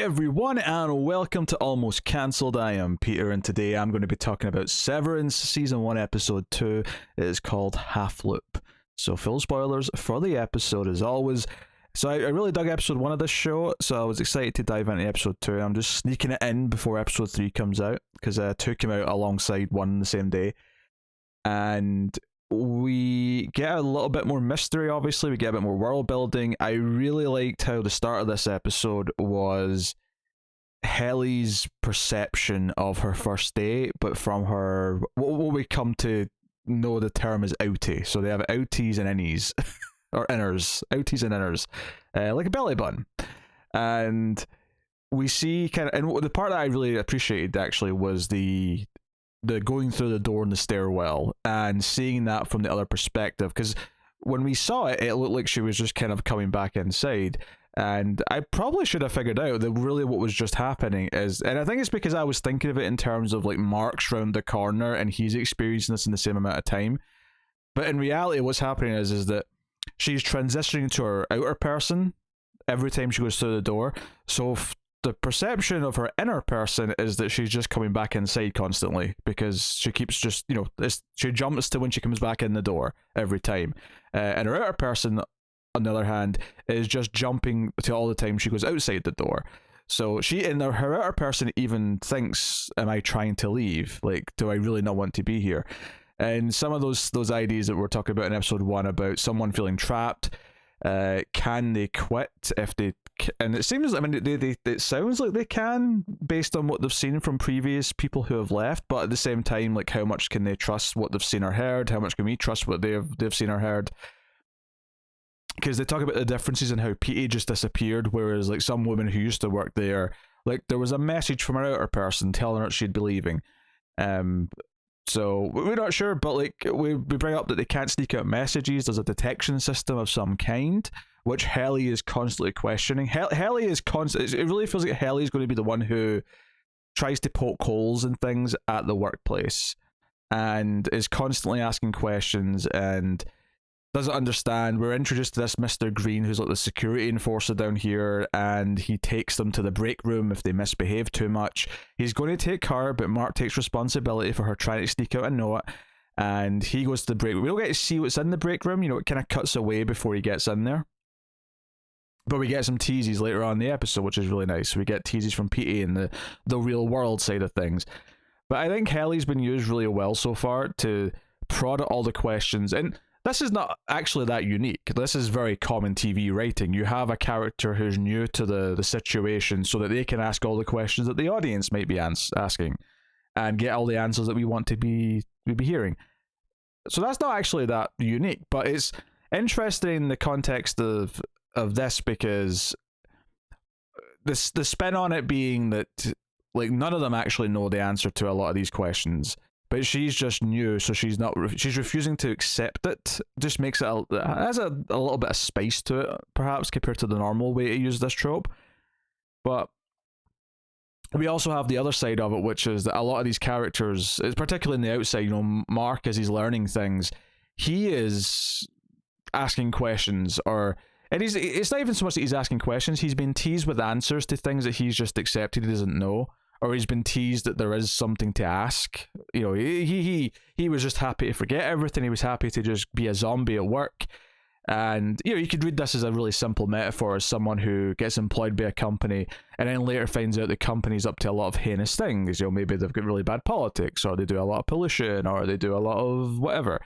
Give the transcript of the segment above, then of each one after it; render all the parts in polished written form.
everyone, and welcome to Almost Cancelled. I am Peter, and today I'm going to be talking about Severance, Season 1, Episode 2. It is called Half Loop. So, full spoilers for the episode as always. So, I really dug Episode 1 of this show, so I was excited to dive into Episode 2. I'm just sneaking it in before Episode 3 comes out, because 2 came out alongside 1 the same day. And we get a little bit more mystery, obviously. We get a bit more world building. I really liked how the start of this episode was Helly's perception of her first day, but from her, what we come to know the term is outie. So they have outies and innies, or inners, outies and inners, like a belly button. And we see kind of, and the part that I really appreciated actually was the going through the door in the stairwell and seeing that from the other perspective, because when we saw it, it looked like she was just kind of coming back inside, and I probably should have figured out that really what was just happening is, and I think it's because I was thinking of it in terms of like Mark's round the corner and he's experiencing this in the same amount of time, but in reality what's happening is that she's transitioning to her outer person every time she goes through the door. So the perception of her inner person is that she's just coming back inside constantly, because she keeps just, she jumps to when she comes back in the door every time. And her outer person, on the other hand, is just jumping to all the time she goes outside the door. So her outer person even thinks, am I trying to leave? Like, do I really not want to be here? And some of those ideas that we're talking about in episode 1 about someone feeling trapped, can they quit if they, and it seems, it sounds like they can based on what they've seen from previous people who have left, but at the same time, like, how much can they trust what they've seen or heard? How much can we trust what they've seen or heard? Because they talk about the differences in how Petey just disappeared, whereas like some women who used to work there, like there was a message from her outer person telling her she'd be leaving. So we're not sure, but like we bring up that they can't sneak out messages. There's a detection system of some kind, which Helly is constantly questioning. Helly is constant. It really feels like Helly is going to be the one who tries to poke holes in things at the workplace, and is constantly asking questions and doesn't understand. We're introduced to this Mr. Green, who's like the security enforcer down here, and he takes them to the break room if they misbehave too much. He's going to take her, but Mark takes responsibility for her trying to sneak out a note, and he goes to the break room. We don't get to see what's in the break room, it kind of cuts away before he gets in there. But we get some teases later on in the episode, which is really nice. We get teases from Petey and the real world side of things. But I think Helly's been used really well so far to prod at all the questions, and this is not actually that unique. This is very common TV writing. You have a character who's new to the situation so that they can ask all the questions that the audience might be asking and get all the answers that we want to be hearing. So that's not actually that unique, but it's interesting in the context of this, because the spin on it being that like none of them actually know the answer to a lot of these questions. But she's just new, so she's refusing to accept it. Just makes it has a little bit of spice to it, perhaps, compared to the normal way to use this trope. But we also have the other side of it, which is that a lot of these characters, particularly in the outside, Mark, as he's learning things, he is asking questions, and it's not even so much that he's asking questions, he's been teased with answers to things that he's just accepted he doesn't know. Or he's been teased that there is something to ask. He was just happy to forget everything. He was happy to just be a zombie at work. And, you could read this as a really simple metaphor, as someone who gets employed by a company and then later finds out the company's up to a lot of heinous things. Maybe they've got really bad politics, or they do a lot of pollution, or they do a lot of whatever.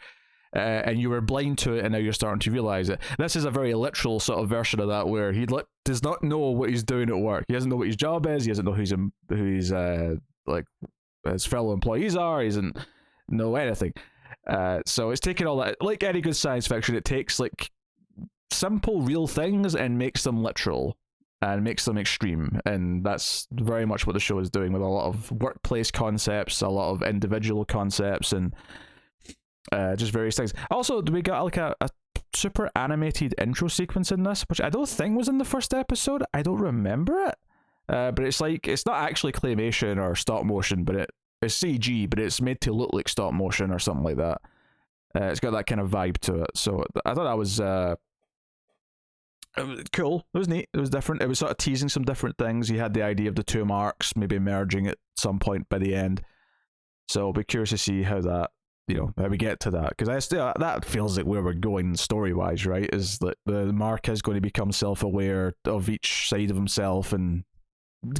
And you were blind to it, and now you're starting to realize it. This is a very literal sort of version of that, where he does not know what he's doing at work. He doesn't know what his job is. He doesn't know who his like his fellow employees are. He doesn't know anything. So it's taking all that, like any good science fiction, it takes like simple real things and makes them literal and makes them extreme, and that's very much what the show is doing with a lot of workplace concepts, a lot of individual concepts, and just various things. Also, we got like a super animated intro sequence in this, which I don't think was in the first episode. I don't remember it, but it's like, it's not actually claymation or stop motion, but it's CG, but it's made to look like stop motion or something like that. It's got that kind of vibe to it, so I thought that was It was cool. It was neat. It was different. It was sort of teasing some different things. You had the idea of the two marks maybe merging at some point by the end. So I'll be curious to see how that, how we get to that. Because I still, that feels like where we're going story wise, right? Is that the mark is going to become self aware of each side of himself and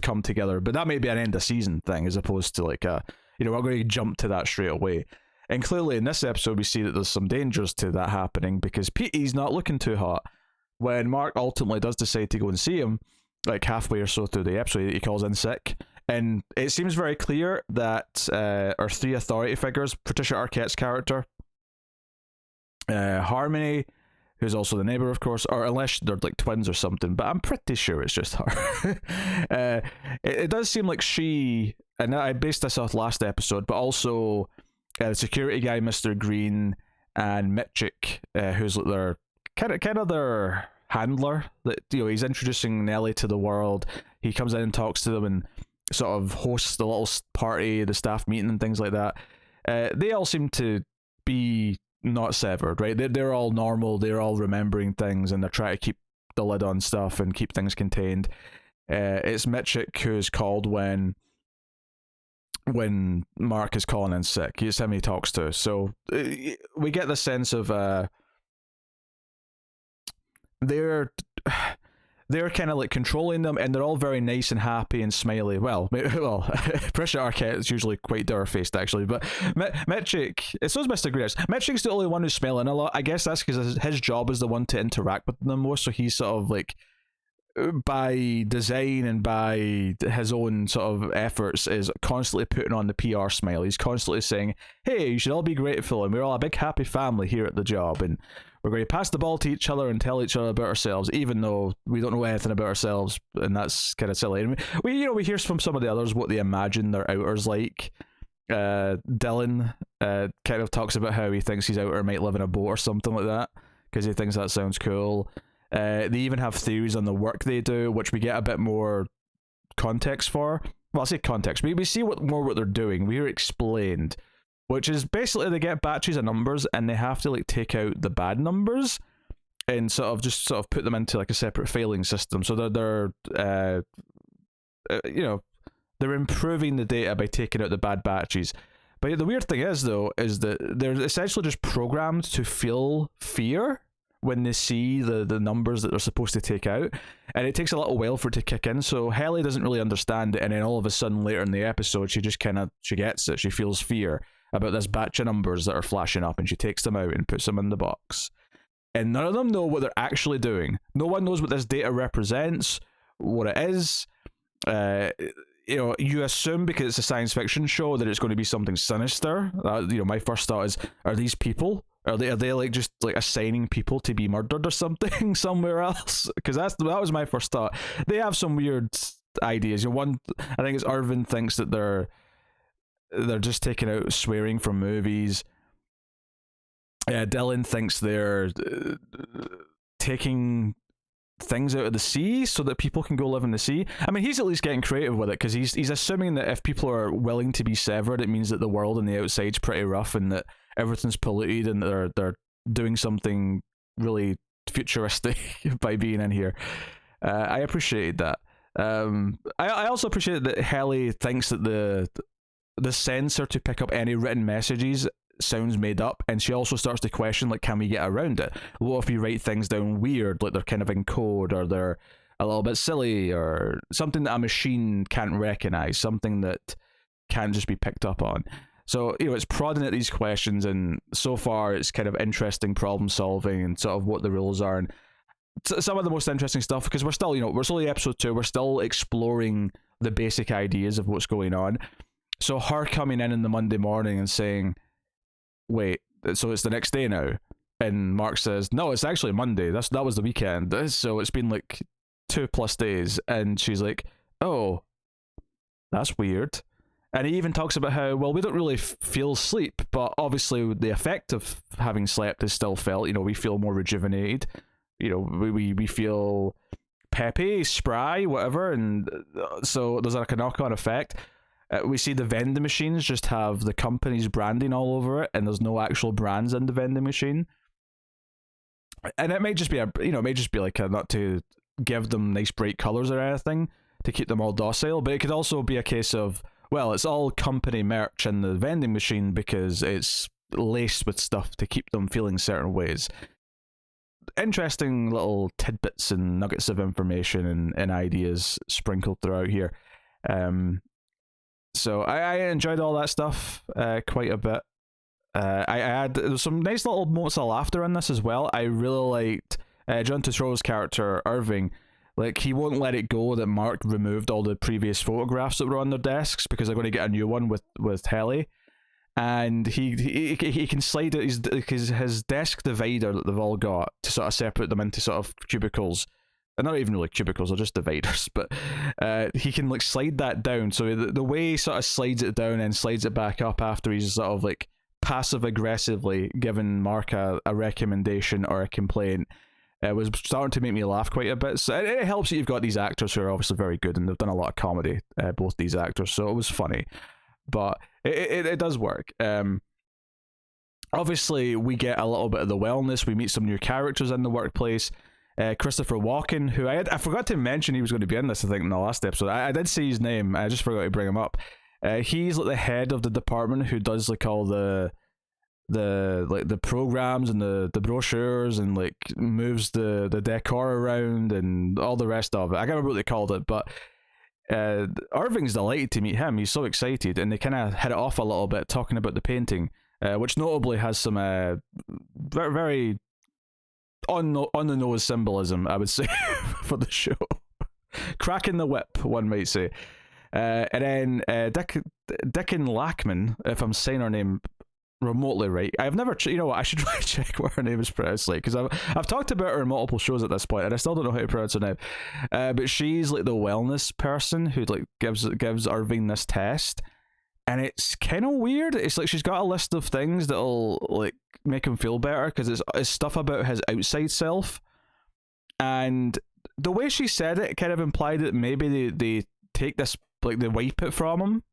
come together. But that may be an end of season thing as opposed to like we're going to jump to that straight away. And clearly in this episode, we see that there's some dangers to that happening because Petey's not looking too hot. When Mark ultimately does decide to go and see him, like halfway or so through the episode, he calls in sick. And it seems very clear that our three authority figures, Patricia Arquette's character, Harmony, who's also the neighbor, of course, or unless they're like twins or something, but I'm pretty sure it's just her. It does seem like she, and I based this off last episode, but also the security guy, Mr. Green, and Mitchik, who's like their kind of their handler. That he's introducing Nellie to the world. He comes in and talks to them and sort of hosts the little party, the staff meeting, and things like that. They all seem to be not severed, right? They're all normal. They're all remembering things, and they're trying to keep the lid on stuff and keep things contained. It's Mitchik who's called when Mark is calling in sick. It's him he talks to. So we get the sense of they're kind of like controlling them, and they're all very nice and happy and smiley. Well, Patricia Arquette is usually quite dour-faced, actually, but Mitchik, so is Mr. Greers. Mitchik's the only one who's smiling a lot. I guess that's because his job is the one to interact with them most, so he's sort of like, by design and by his own sort of efforts, is constantly putting on the PR smile. He's constantly saying, hey, you should all be grateful, and we're all a big happy family here at the job, and we're going to pass the ball to each other and tell each other about ourselves, even though we don't know anything about ourselves, and that's kind of silly. And we hear from some of the others what they imagine their outers like. Dylan kind of talks about how he thinks his outer might live in a boat or something like that, because he thinks that sounds cool. They even have theories on the work they do, which we get a bit more context for. Well, I say context. We see what they're doing. We hear explained, which is basically they get batches of numbers and they have to like take out the bad numbers and sort of put them into like a separate filing system. So they're they're improving the data by taking out the bad batches. But the weird thing is though, is that they're essentially just programmed to feel fear when they see the numbers that they're supposed to take out, and it takes a little while for it to kick in. So Helly doesn't really understand it, and then all of a sudden later in the episode she gets it. She feels fear about this batch of numbers that are flashing up, and she takes them out and puts them in the box, and none of them know what they're actually doing. No one knows what this data represents, what it is. You assume because it's a science fiction show that it's going to be something sinister. My first thought is, are these people? Are they like just like assigning people to be murdered or something somewhere else? Because that was my first thought. They have some weird ideas. One, I think it's Irvin thinks that they're just taking out swearing from movies. Dylan thinks they're taking things out of the sea so that people can go live in the sea. I mean, he's at least getting creative with it, because he's assuming that if people are willing to be severed, it means that the world on the outside's pretty rough and that everything's polluted and they're doing something really futuristic by being in here. I appreciated that. I also appreciate that Helly thinks that the sensor to pick up any written messages sounds made up, and she also starts to question, like, can we get around it? What if we write things down weird, like they're kind of in code, or they're a little bit silly, or something that a machine can't recognize, something that can't just be picked up on? So, it's prodding at these questions, and so far it's kind of interesting problem solving and sort of what the rules are, and some of the most interesting stuff, because we're still, we're only episode 2, we're still exploring the basic ideas of what's going on. So her coming in the Monday morning and saying, wait, so it's the next day now? And Mark says, no, it's actually Monday. That was the weekend. So it's been like 2+ days. And she's like, oh, that's weird. And he even talks about how, well, we don't really feel sleep, but obviously the effect of having slept is still felt. We feel more rejuvenated. We feel peppy, spry, whatever. And so there's like a knock-on effect. We see the vending machines just have the company's branding all over it, and there's no actual brands in the vending machine. And it might just be it may just be like not to give them nice bright colors or anything to keep them all docile, but it could also be a case of, well, it's all company merch in the vending machine because it's laced with stuff to keep them feeling certain ways. Interesting little tidbits and nuggets of information and ideas sprinkled throughout here. So I enjoyed all that stuff quite a bit. I had there was some nice little moments of laughter in this as well. I really liked John Turturro's character Irving. Like, he won't let it go that Mark removed all the previous photographs that were on their desks because they're going to get a new one with Helly, and he can slide it his desk divider that they've all got to sort of separate them into sort of cubicles. And not even really cubicles, they're just dividers, but he can like slide that down. So the way he sort of slides it down and slides it back up after he's sort of like passive aggressively given Mark a recommendation or a complaint was starting to make me laugh quite a bit. So it helps that you've got these actors who are obviously very good and they've done a lot of comedy, both these actors, so it was funny, but it does work. Obviously we get a little bit of the wellness, we meet some new characters in the workplace. Christopher Walken, who I forgot to mention he was going to be in this, I think, in the last episode. I did see his name, I just forgot to bring him up. He's like the head of the department who does like all the programs and the brochures and like moves the decor around and all the rest of it. I can't remember what they called it, but Irving's delighted to meet him. He's so excited, and they kind of hit it off a little bit talking about the painting, which notably has some very, very on the nose symbolism, I would say, for the show. Cracking the whip, one might say. And then Dickon Lackman, if I'm saying her name remotely right. I've never, you know what, I should try to check what her name is pronounced like, because I've talked about her in multiple shows at this point, and I still don't know how to pronounce her name. But she's like the wellness person who like gives Irving this test, and it's kind of weird. It's like she's got a list of things that'll like make him feel better because it's stuff about his outside self, and the way she said it kind of implied that maybe they take this, like they wipe it from him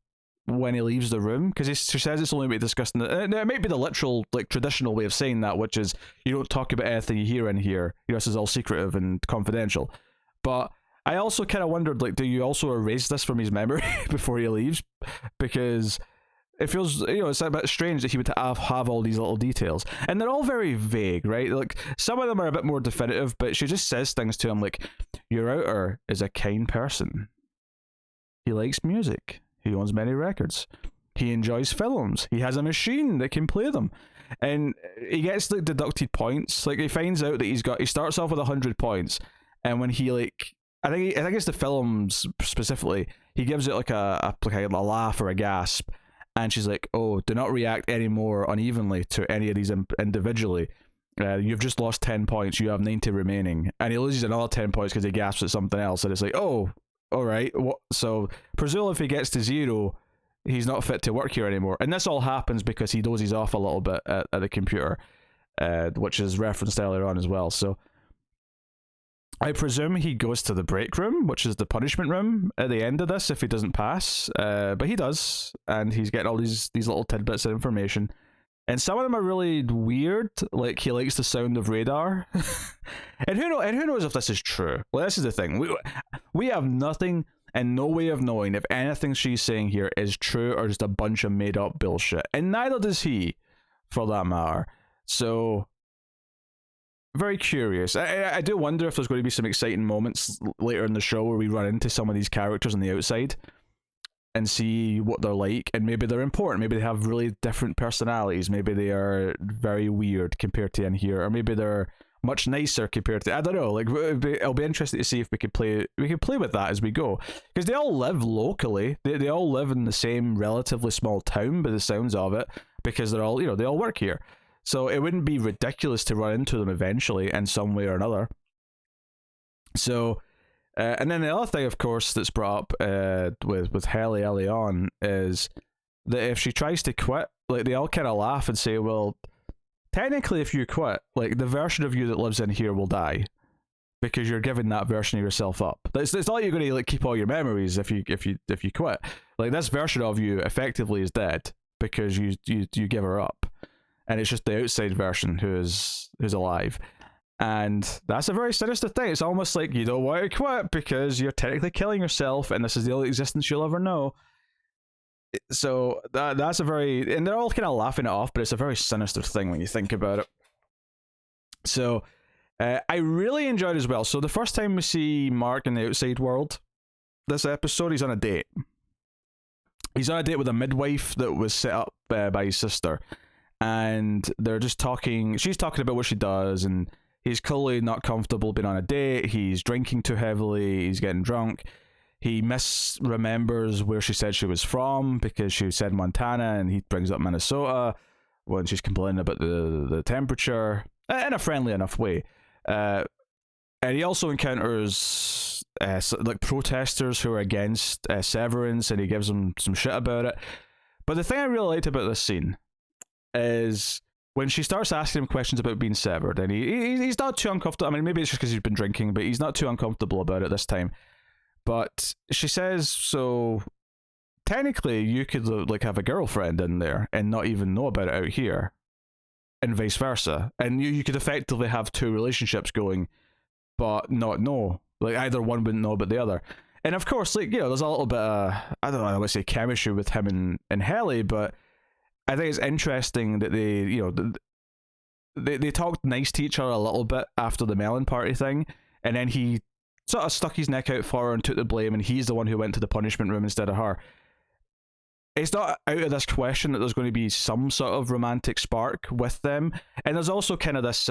when he leaves the room, because she says it's only way discussing it. It might be the literal, like traditional way of saying that, which is you don't talk about anything you hear in here. You know, this is all secretive and confidential. But I also kind of wondered, like, do you also erase this from his memory before he leaves? Because it feels, you know, it's a bit strange that he would have all these little details, and they're all very vague, right? Like some of them are a bit more definitive, but she just says things to him like, "Your outer is a kind person. He likes music. He owns many records. He enjoys films. He has a machine that can play them." And he gets like deducted points. Like he finds out that he starts off with 100 points, and when he like, I think it's the films specifically, he gives it like a laugh or a gasp, and she's like, "Oh, do not react any more unevenly to any of these individually. You've just lost 10 points. You have 90 remaining." And he loses another 10 points because he gasps at something else, and it's like, "Oh, all right." What? So presumably if he gets to 0, he's not fit to work here anymore. And this all happens because he dozes off a little bit at the computer, which is referenced earlier on as well. So I presume he goes to the break room, which is the punishment room at the end of this if he doesn't pass. But he does, and he's getting all these little tidbits of information. And some of them are really weird, like he likes the sound of radar. And who knows if this is true? Well, this is the thing. We have nothing and no way of knowing if anything she's saying here is true or just a bunch of made up bullshit. And neither does he, for that matter. So, very curious. I do wonder if there's going to be some exciting moments later in the show where we run into some of these characters on the outside and see what they're like, and maybe they're important, maybe they have really different personalities, maybe they are very weird compared to in here, or maybe they're much nicer compared to, I don't know, like it'll be interesting to see if we could play with that as we go, because they all live locally, they all live in the same relatively small town by the sounds of it, because they're all, you know, they all work here, so it wouldn't be ridiculous to run into them eventually in some way or another. So and then the other thing, of course, that's brought up with Helly early on is that if she tries to quit, like they all kind of laugh and say, "Well, technically, if you quit, like the version of you that lives in here will die because you're giving that version of yourself up. It's not like you're going to like keep all your memories if you quit. Like this version of you effectively is dead because you give her up, and it's just the outside version who's alive." And that's a very sinister thing. It's almost like you don't want to quit because you're technically killing yourself, and this is the only existence you'll ever know. So that's a very, and they're all kind of laughing it off, but it's a very sinister thing when you think about it. So I really enjoyed it as well. So the first time we see Mark in the outside world, this episode, he's on a date. He's on a date with a midwife that was set up by his sister, and they're just talking. She's talking about what she does, and he's clearly not comfortable being on a date. He's drinking too heavily. He's getting drunk. He misremembers where she said she was from because she said Montana, and he brings up Minnesota when she's complaining about the temperature in a friendly enough way. And he also encounters like protesters who are against Severance, and he gives them some shit about it. But the thing I really liked about this scene is when she starts asking him questions about being severed, and he's not too uncomfortable. I mean, maybe it's just because he's been drinking, but he's not too uncomfortable about it this time. But she says, so technically you could like have a girlfriend in there and not even know about it out here, and vice versa. And you could effectively have two relationships going, but not know. Like either one wouldn't know about the other. And of course, like, you know, there's a little bit of, I don't know, I would say chemistry with him and Helly, but I think it's interesting that they, you know, they talked nice to each other a little bit after the melon party thing, and then he sort of stuck his neck out for her and took the blame, and he's the one who went to the punishment room instead of her. It's not out of this question that there's going to be some sort of romantic spark with them. And there's also kind of this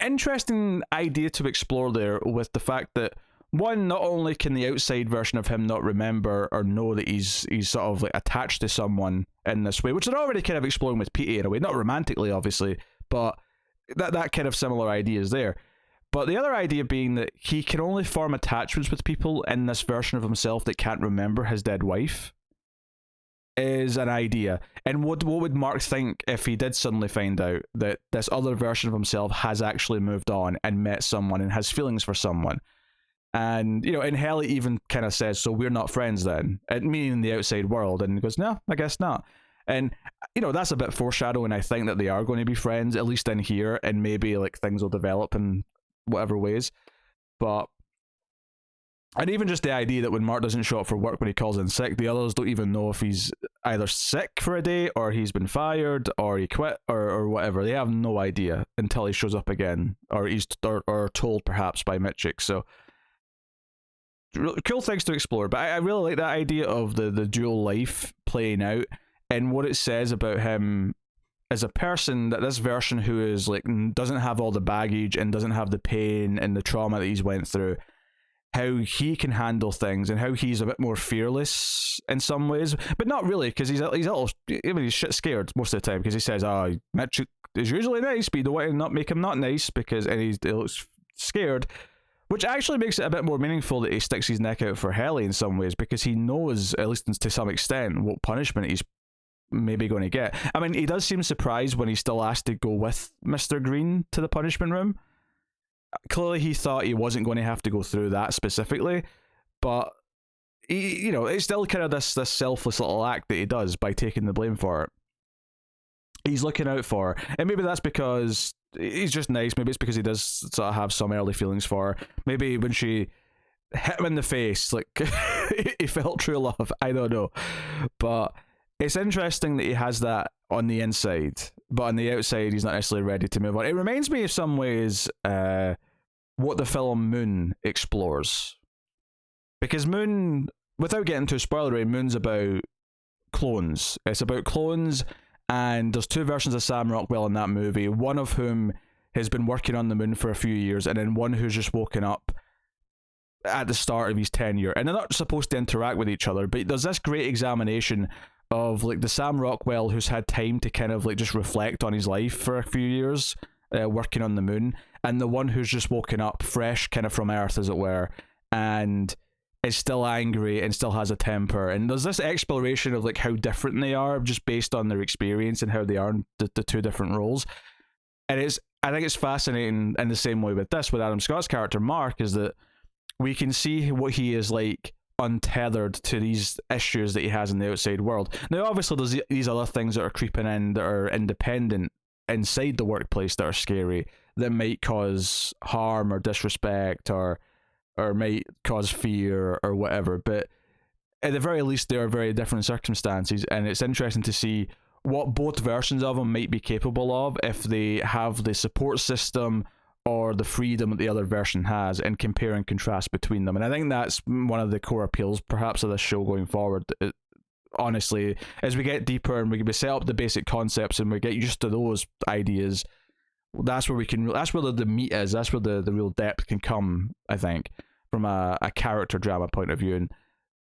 interesting idea to explore there with the fact that, one, not only can the outside version of him not remember or know that he's sort of like attached to someone in this way, which they're already kind of exploring with Petey in a way, not romantically obviously, but that kind of similar idea is there. But the other idea being that he can only form attachments with people in this version of himself that can't remember his dead wife is an idea. And what would Mark think if he did suddenly find out that this other version of himself has actually moved on and met someone and has feelings for someone? And, you know, and Helly even kind of says, so we're not friends then, meaning the outside world. And he goes, no, I guess not. And, you know, that's a bit foreshadowing, I think, that they are going to be friends, at least in here, and maybe like things will develop in whatever ways. But, and even just the idea that when Mark doesn't show up for work when he calls in sick, the others don't even know if he's either sick for a day or he's been fired or he quit or whatever. They have no idea until he shows up again, or he's or told perhaps by Mitchik. So cool things to explore. But I really like that idea of the dual life playing out and what it says about him as a person, that this version who is like doesn't have all the baggage and doesn't have the pain and the trauma that he's went through, how he can handle things and how he's a bit more fearless in some ways, but not really, because he's a little, I mean, he's shit scared most of the time because he says, oh, Mitch is usually nice, but you don't want to not make him not nice because, and he looks scared, which actually makes it a bit more meaningful that he sticks his neck out for Helly in some ways, because he knows, at least to some extent, what punishment he's maybe going to get. I mean, he does seem surprised when he's still asked to go with Mr. Green to the punishment room. Clearly he thought he wasn't going to have to go through that specifically, but he, you know, it's still kind of this selfless little act that he does by taking the blame for it. He's looking out for her, and maybe that's because he's just nice. Maybe it's because he does sort of have some early feelings for her. Maybe when she hit him in the face, like he felt true love. I don't know, but it's interesting that he has that on the inside, but on the outside he's not necessarily ready to move on. It reminds me in some ways what the film Moon explores, because Moon, without getting too spoilery, Moon's about clones. It's about clones, and there's two versions of Sam Rockwell in that movie, one of whom has been working on the moon for a few years, and then one who's just woken up at the start of his tenure, and they're not supposed to interact with each other, but there's this great examination of like the Sam Rockwell who's had time to kind of like just reflect on his life for a few years working on the moon, and the one who's just woken up fresh kind of from Earth, as it were, and is still angry and still has a temper. And there's this exploration of like how different they are just based on their experience and how they are in the two different roles. And I think it's fascinating in the same way with this, with Adam Scott's character Mark, is that we can see what he is like untethered to these issues that he has in the outside world. Now obviously there's these other things that are creeping in that are independent inside the workplace that are scary, that might cause harm or disrespect or might cause fear or whatever. But at the very least, they are very different circumstances, and it's interesting to see what both versions of them might be capable of if they have the support system or the freedom that the other version has, and compare and contrast between them. And I think that's one of the core appeals, perhaps, of this show going forward. Honestly, as we get deeper and we set up the basic concepts and we get used to those ideas, that's where that's where the meat is. That's where the real depth can come, I think, from a character drama point of view. And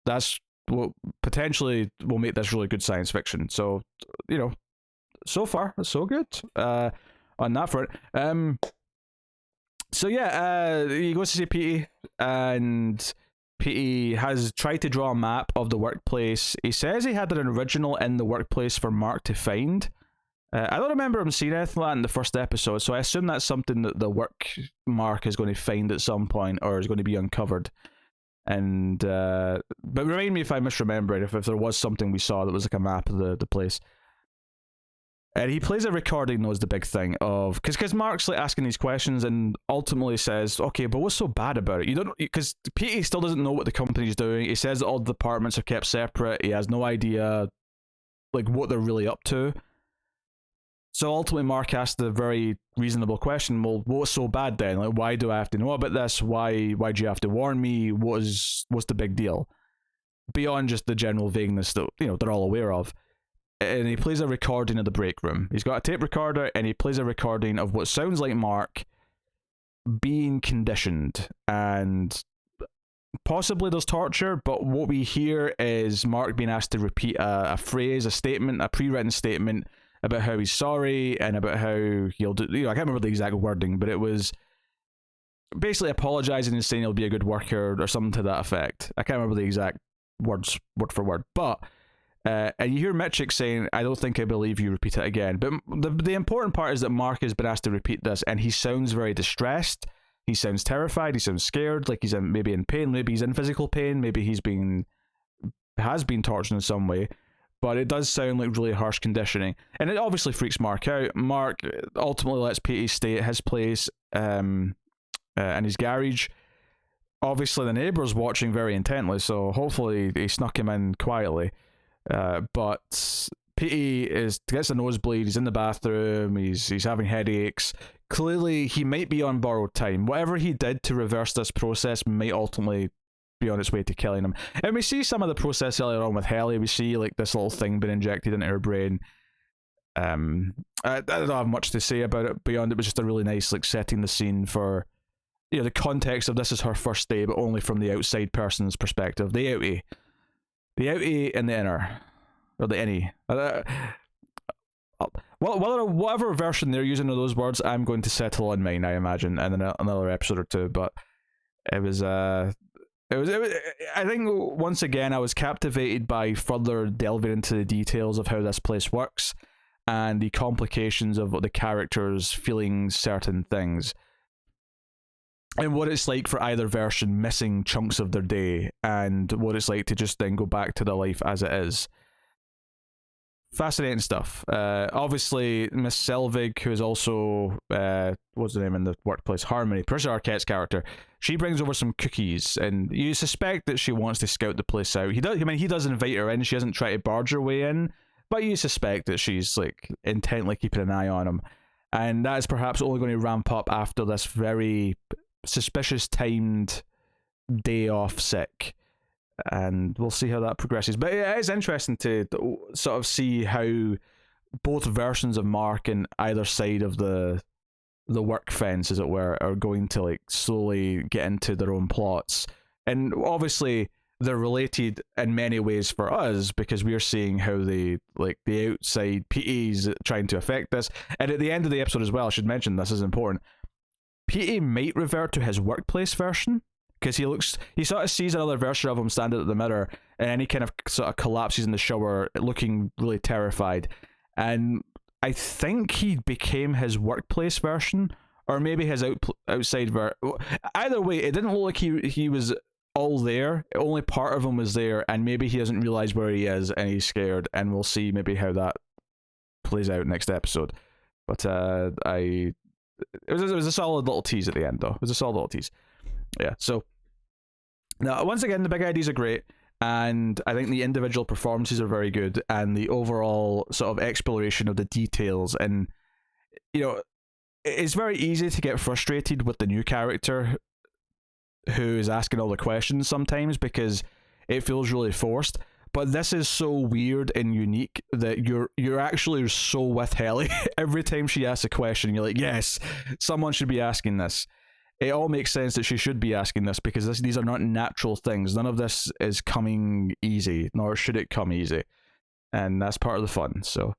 that's what potentially will make this really good science fiction. So, so far, so good on that front. So yeah, he goes to see Petey, and Petey has tried to draw a map of the workplace. He says he had an original in the workplace for Mark to find. I don't remember him seeing anything like that in the first episode, so I assume that's something that the work Mark is going to find at some point, or is going to be uncovered. And but remind me if I misremember it, if there was something we saw that was like a map of the place. And he plays a recording, though, is the big thing, of because Mark's like asking these questions and ultimately says, okay, but what's so bad about it? You don't, because Petey still doesn't know what the company's doing. He says that all the departments are kept separate. He has no idea like what they're really up to. So ultimately Mark asked the very reasonable question, well, what's so bad then? Like, why do I have to know about this? Why do you have to warn me? What's the big deal? Beyond just the general vagueness that, they're all aware of. And he plays a recording of the break room. He's got a tape recorder, and he plays a recording of what sounds like Mark being conditioned. And possibly there's torture, but what we hear is Mark being asked to repeat a phrase, a statement, a pre-written statement about how he's sorry and about how he'll do. I can't remember the exact wording, but it was basically apologizing and saying he'll be a good worker or something to that effect. I can't remember the exact words word for word, but and you hear Mitchik saying, I don't think I believe you, repeat it again. But the important part is that Mark has been asked to repeat this, and he sounds very distressed. He sounds terrified. He sounds scared, like he's maybe in pain. Maybe he's in physical pain. Maybe has been tortured in some way. But it does sound like really harsh conditioning. And it obviously freaks Mark out. Mark ultimately lets Petey stay at his place in his garage. Obviously, the neighbour's watching very intently, so hopefully he snuck him in quietly. But Petey gets a nosebleed. He's in the bathroom. He's having headaches. Clearly, he might be on borrowed time. Whatever he did to reverse this process might ultimately be on its way to killing him. And we see some of the process earlier on with Helly. We see like this little thing being injected into her brain. I don't have much to say about it beyond it was just a really nice like setting the scene for the context of this is her first day, but only from the outside person's perspective. The outie and the inner, or the innie. Well, whatever version they're using of those words, I'm going to settle on mine, I imagine, in another episode or two. But it was I think once again I was captivated by further delving into the details of how this place works and the complications of the characters feeling certain things. And what it's like for either version missing chunks of their day, and what it's like to just then go back to the life as it is. Fascinating stuff. Obviously, Miss Selvig, who is also, what's the name in the workplace? Harmony, Patricia Arquette's character. She brings over some cookies, and you suspect that she wants to scout the place out. He does invite her in. She doesn't try to barge her way in, but you suspect that she's like intently keeping an eye on him. And that is perhaps only going to ramp up after this very suspicious timed day off sick, and we'll see how that progresses. But it is interesting to sort of see how both versions of Mark and either side of the work fence, as it were, are going to like slowly get into their own plots. And obviously they're related in many ways for us, because we're seeing how the outside Petey's trying to affect this. And at the end of the episode as well, I should mention this is important, Petey might revert to his workplace version, because he sort of sees another version of him standing at the mirror, and then he kind of sort of collapses in the shower looking really terrified. And I think he became his workplace version, or maybe his outside version. Either way, it didn't look like he was all there. Only part of him was there, and maybe he doesn't realize where he is and he's scared, and we'll see maybe how that plays out next episode. But was a solid little tease at the end, though. It was a solid little tease. Yeah. So now, once again, the big ideas are great, and I think the individual performances are very good, and the overall sort of exploration of the details. And it's very easy to get frustrated with the new character who is asking all the questions sometimes because it feels really forced. But this is so weird and unique that you're actually so with Helly every time she asks a question. You're like, yes, someone should be asking this. It all makes sense that she should be asking this because these are not natural things. None of this is coming easy, nor should it come easy, and that's part of the fun. So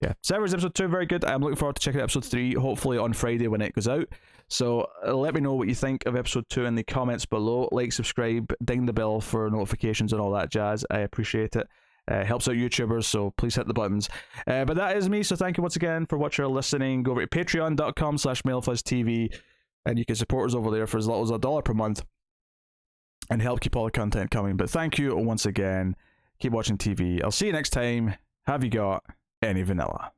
yeah, Severance episode 2, very good. I'm looking forward to checking out episode 3, hopefully on Friday when it goes out. So let me know what you think of episode 2 in the comments below. Like, subscribe, ding the bell for notifications and all that jazz. I appreciate it. Helps out YouTubers, so please hit the buttons. But that is me, so thank you once again for watching or listening. Go over to patreon.com/MailFuzzTV, and you can support us over there for as little as $1 per month and help keep all the content coming. But thank you once again. Keep watching TV. I'll see you next time. Have you got any vanilla?